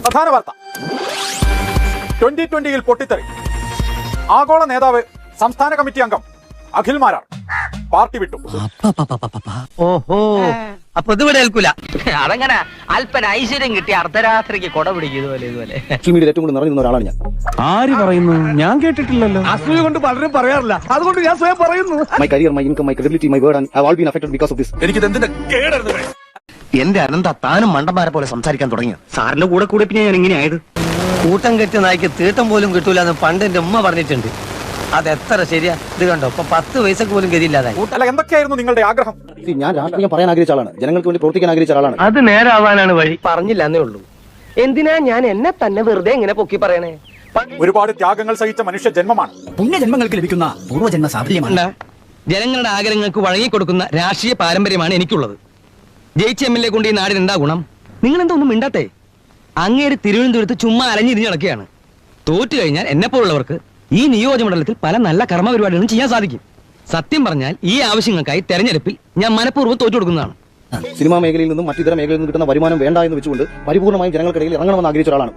പ്രധാന വാർത്ത 2020-ൽ പൊട്ടിത്തെറി. ആഗോള നേതാവ് സംസ്ഥാന കമ്മിറ്റി അംഗം അഖിൽ മാരാർ പാർട്ടി വിട്ടു. ഓഹോ, അപ്പൊ ഇതിവിടെ ഏൽക്കൂല. അതങ്ങനെ അല്പന ഐശ്വര്യം കിട്ടി അർദ്ധരാത്രിക്ക് കൊട പിടിക്കും ഇതുപോലെ സോഷ്യൽ മീഡിയയിൽ ഏറ്റവും കൂടുതൽ നിറഞ്ഞു ഒരാളാണ് ഞാൻ. ആര് പറയുന്നു? ഞാൻ കേട്ടിട്ടില്ലല്ലോ. അസൂയ കൊണ്ട് പലരും പറയാറില്ല, അതുകൊണ്ട് ഞാൻ സ്വയം പറയുന്നു. My career, my income, my credibility, my word, and have all been affected because of this. എന്റെ അനന്ത താനും മണ്ടന്മാരെ പോലെ സംസാരിക്കാൻ തുടങ്ങി. സാറിന്റെ കൂടെ കൂടെ പിന്നെ ഞാൻ ഇങ്ങനെ ആയത്. കൂട്ടം കെട്ടി നായ്ക്ക് തീട്ടം പോലും കിട്ടൂല എന്ന് പണ്ട് എന്റെ ഉമ്മ പറഞ്ഞിട്ടുണ്ട്. അതെത്ര ശരിയാ. ഇത് കണ്ടോ, ഇപ്പൊ 10 പൈസക്ക് പോലും ഗതിയില്ലാതായി. അല്ല, എന്തൊക്കെയായിരുന്നു നിങ്ങളുടെ ആഗ്രഹം? ഞാൻ രാഷ്ട്രീയം പറയാൻ ആഗ്രഹിച്ച ആളാണ്, ജനങ്ങൾക്ക് വേണ്ടി പ്രവർത്തിക്കാൻ ആഗ്രഹിച്ച ആളാണ്. അത് നേരാവാനാണ് വഴി. പറഞ്ഞില്ല എന്നേ ഉള്ളൂ. എന്തിനാ ഞാൻ എന്നെ തന്നെ വെറുതെ ഇങ്ങനെ പൊക്കി പറയണേ? ഒരുപാട് ത്യാഗങ്ങൾ സഹിച്ച മനുഷ്യ ജന്മമാണ്. പുണ്യജന്മങ്ങൾക്ക് ലഭിക്കുന്ന പൂർവ്വജന്മ സാഫല്യമാണ്. ജനങ്ങളുടെ ആഗ്രഹങ്ങൾക്ക് വഴങ്ങിക്കൊടുക്കുന്ന രാഷ്ട്രീയ പാരമ്പര്യമാണ് എനിക്കുള്ളത്. ജയിച്ച MLA കൊണ്ട് ഈ നാടിന് എന്താ ഗുണം? നിങ്ങൾ എന്താ ഒന്നും മിണ്ടാത്തേ? അങ്ങേര് തിരുവനന്തപുരത്ത് ചുമ്മാ അലഞ്ഞിരിഞ്ഞ് നടക്കുകയാണ്. തോറ്റു കഴിഞ്ഞാൽ എന്നെപ്പോലുള്ളവർക്ക് ഈ നിയോജകമണ്ഡലത്തിൽ പല നല്ല കർമ്മ പരിപാടികളും ചെയ്യാൻ സാധിക്കും. സത്യം പറഞ്ഞാൽ ഈ ആവശ്യങ്ങൾക്കായി തെരഞ്ഞെടുപ്പിൽ ഞാൻ മനഃപൂർവ്വം തോറ്റു കൊടുക്കുന്നതാണ്. സിനിമാ മേഖലയിൽ നിന്നും മറ്റിതര മേഖലയിൽ നിന്നും കിട്ടുന്ന വരുമാനം വേണ്ട എന്ന് വെച്ചുകൊണ്ട് പരിപൂർണ്ണമായും ജനങ്ങൾക്കിടയിൽ ഇറങ്ങണമെന്ന് ആഗ്രഹിച്ച ഒരാളാണ്.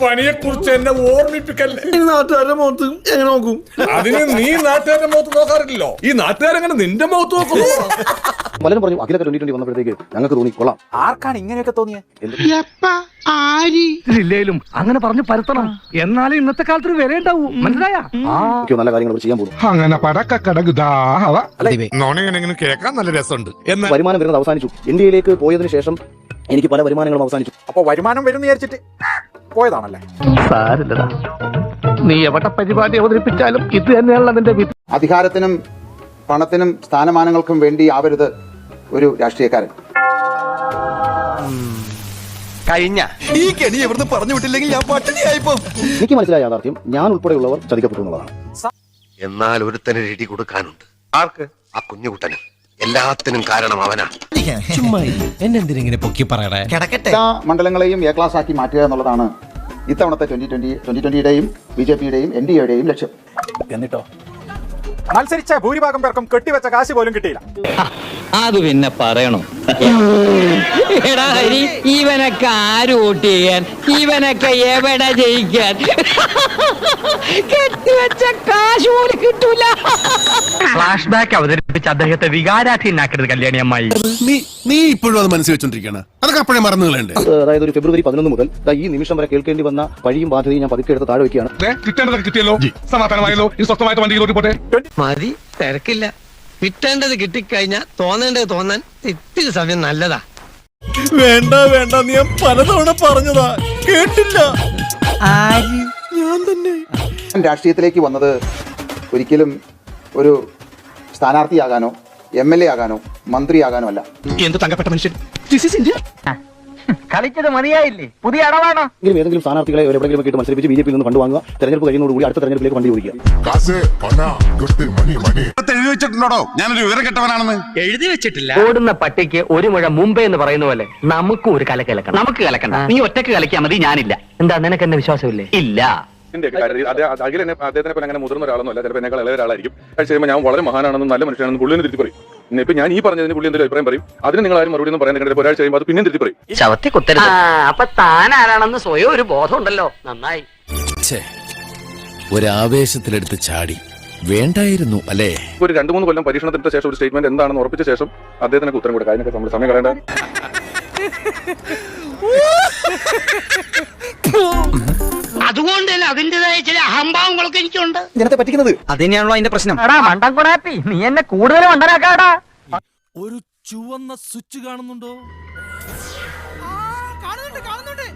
പണിയെ കുറിച്ച് എന്നെ ഓർമ്മിപ്പിക്കല്ലേ. നാട്ടുകാരുടെ മുഖത്ത് എങ്ങനെ നോക്കും? അതിന് നീ നാട്ടുകാരുടെ മുഖത്ത് നോക്കാറില്ലല്ലോ. ഈ നാട്ടുകാരെങ്ങനെ നിന്റെ മുഖത്ത് നോക്കുന്നു? പലരും പറഞ്ഞു അഖിലൊക്കെ 2020 വന്നപ്പോഴത്തേക്ക് ഞങ്ങൾക്ക് തോന്നി കൊള്ളാം. ആർക്കാണ് ഇങ്ങനെയൊക്കെ തോന്നിയത്? ഇല്ലേലും അങ്ങനെ പറഞ്ഞു പരത്തണം, എന്നാലും ഇന്നത്തെ കാലത്ത് വില ഉണ്ടാവൂ. മനസ്സിലായ നല്ല കാര്യങ്ങൾ അവർ ചെയ്യാൻ പോകും. അങ്ങനെ പടക്കടകുതാണെങ്കിലും കേൾക്കാൻ നല്ല രസമുണ്ട്. വരുമാനം വരുന്നത് അവസാനിച്ചു. ഇന്ത്യയിലേക്ക് പോയതിനു ശേഷം എനിക്ക് പല വരുമാനങ്ങളും അവസാനിച്ചു. അപ്പൊ വരുമാനം വരുന്ന വിചാരിച്ചിട്ട് പോയതാണല്ലേ? സാരില്ലടാ, നീ എവിടെ പരിപാടി അവതരിപ്പിച്ചാലും ഇത് തന്നെയാണല്ലോ നിന്റെ വിധി. അധികാരത്തിനും പണത്തിനും സ്ഥാനമാനങ്ങൾക്കും വേണ്ടി ആവരുത് ഒരു രാഷ്ട്രീയക്കാരൻ. കഴിഞ്ഞ ഈ കെണി എവിടുന്ന് പറഞ്ഞു വിട്ടില്ലെങ്കിൽ ഞാൻ പട്ടിണിയായിപ്പോ. എനിക്ക് മനസ്സിലായ യാഥാർത്ഥ്യം ഞാൻ ഉൾപ്പെടെയുള്ളവർ ചതിക്കപ്പെട്ടു എന്നുള്ളതാണ്. എന്നാൽ ഒരുത്തന് ഇടി കൊടുക്കാനുണ്ട്. ആർക്ക്? ആ കുഞ്ഞുകുട്ടന്. എല്ലാത്തിനും കാരണം അവനാ. എന്നെന്തിനെ പൊക്കി പറയണേ? എല്ലാ മണ്ഡലങ്ങളെയും എ ക്ലാസ് ആക്കി മാറ്റുക എന്നുള്ളതാണ് ഇത്തവണത്തെ 2020-യുടെയും BJP-യുടെയും NDA-യുടെയും ലക്ഷ്യം. എന്നിട്ടോ മത്സരിച്ച ഭൂരിഭാഗം പേർക്കും കെട്ടിവെച്ച കാശ് പോലും കിട്ടിയില്ല. അത് പിന്നെ പറയണോ? എടാ ഹരി, ഇവനൊക്കെ ആര് വോട്ട് ചെയ്യാൻ? ഇവനൊക്കെ എവിടെ ജയിക്കാൻ? കെട്ടിവെച്ച കാശ് പോലും കിട്ടൂല. ഫ്ലാഷ് ബാക്ക് അവതരിപ്പിച്ച് അദ്ദേഹത്തെ വികാരാധീനാക്കരുത് കല്യാണി അമ്മായി. നീ ഇപ്പോഴും അത് മനസ്സിൽ വെച്ചോണ്ടിരിക്കണം. അതൊക്കെ അപ്പോഴേ മറന്നു കളയണ്ടേ? അതായത് ഒരു ഫെബ്രുവരി 11 മുതൽ ഈ നിമിഷം വരെ കേൾക്കേണ്ടി വന്ന പഴിയും ബാധ്യതയും ഞാൻ പതുക്കെ എടുത്ത് താഴെ വയ്ക്കുകയാണ്. കിട്ടേണ്ടതൊക്കെ കിട്ടിയല്ലോ, സമാധാനമായല്ലോ. ഈ സ്വസ്ഥമായിട്ട് വണ്ടിയിലോട്ട് പോട്ടെ. മതി, തിരക്കില്ല. കിട്ടേണ്ടത് കിട്ടിക്കഴിഞ്ഞാൽ തോന്നേണ്ടത് തോന്നാൻ ഇത്തിരി സമയം നല്ലതാ. വേണ്ട വേണ്ട, നീ ഞാൻ പലതവണ പറഞ്ഞതാ, കേട്ടില്ല. ഞാൻ തന്നെ രാഷ്ട്രീയത്തിലേക്ക് വന്നത് ഒരിക്കലും ഒരു സ്ഥാനാർത്ഥിയാകാനോ MLA ആകാനോ മന്ത്രിയാകാനോ അല്ല. എന്ത് തങ്കപ്പെട്ട മനുഷ്യൻ. കളിച്ചത് മതിയായില്ലേ? പുതിയ അടവാണോ? ഏതെങ്കിലും സ്ഥാനാർത്ഥികളെ എവിടെയെങ്കിലും കേട്ട് മത്സരിപ്പിച്ച് BJP-യിൽ നിന്ന് ഫണ്ട് വാങ്ങുക, തെരഞ്ഞെടുപ്പ് കഴിയുന്നതോടുകൂടി അടുത്ത തെരഞ്ഞെടുപ്പിലേക്ക് വണ്ടി ഓടിക്കുക. എഴുതി വെച്ചിട്ടുണ്ടോ ഞാനൊരു വിവരം കെട്ടവനാണെന്ന്? എഴുതി വെച്ചിട്ടില്ല. ഓടുന്ന പട്ടിക്ക് ഒരു മുഴ മുമ്പേ എന്ന് പറയുന്ന പോലെ നമുക്കും ഒരു കലക്കണം. നമുക്ക് കലക്കണ്ട, നീ ഒറ്റക്ക് കലക്കിയാൽ മതി. ഞാനില്ല. എന്താ, നിനക്ക് എന്നെ വിശ്വാസമില്ലേ? ഇല്ല. അദ്ദേഹത്തിനെ അങ്ങനെ മുതിർന്ന ഒരാളൊന്നുമല്ല, ചിലപ്പോൾ എന്നെക്കാൾ ഇളയ ഒരാളായിരിക്കും. പക്ഷേ ഞാൻ വളരെ മഹാനാണെന്നും നല്ല മനുഷ്യനാണെന്നും പുള്ളിനെ തിരുത്തി പറയും. ഇപ്പൊ ഞാൻ ഈ പറഞ്ഞതിന് പുള്ളി എന്തെങ്കിലും അഭിപ്രായം പറയും, അതിന് നിങ്ങൾ ആരും മറുപടി ഒന്നും പറയാൻ നിങ്ങളുടെ ഒരാഴ്ച കഴിയുമ്പോൾ അത് പിന്നെ തിരുത്തി പറയും. ശവത്തെ കുത്തരുത്. അപ്പൊ താൻ ആരാണെന്ന് സ്വയം ഒരു ബോധം ഉണ്ടല്ലോ. നന്നായി. ഒരാവേശത്തിലെടുത്ത് ചാടി വേണ്ടായിരുന്നു അല്ലേ? ഒരു 2-3 കൊല്ലം പരീക്ഷണത്തിന് ശേഷം ഒരു സ്റ്റേറ്റ്മെന്റ് എന്താണെന്ന് ഉറപ്പിച്ച ശേഷം അദ്ദേഹത്തിനൊക്കെ ഉത്തരം കൊടുക്കുക. അതിനൊക്കെ നമ്മൾ സമയം കളയേണ്ട. അതുകൊണ്ടല്ല, അതിന്റേതായ ചില അഹംഭാവങ്ങളൊക്കെ എനിക്കുണ്ട്. ജനത്തെ പറ്റിക്കുന്നത് അത് തന്നെയാണല്ലോ അതിന്റെ പ്രശ്നം. മണ്ടൻ കുടാപ്പി, നീ എന്നെ കൂടുതൽ മണ്ടനാക്കാടാ. ഒരു ചുവന്ന സ്വിച്ച് കാണുന്നുണ്ടോ? കാണുന്നുണ്ട്.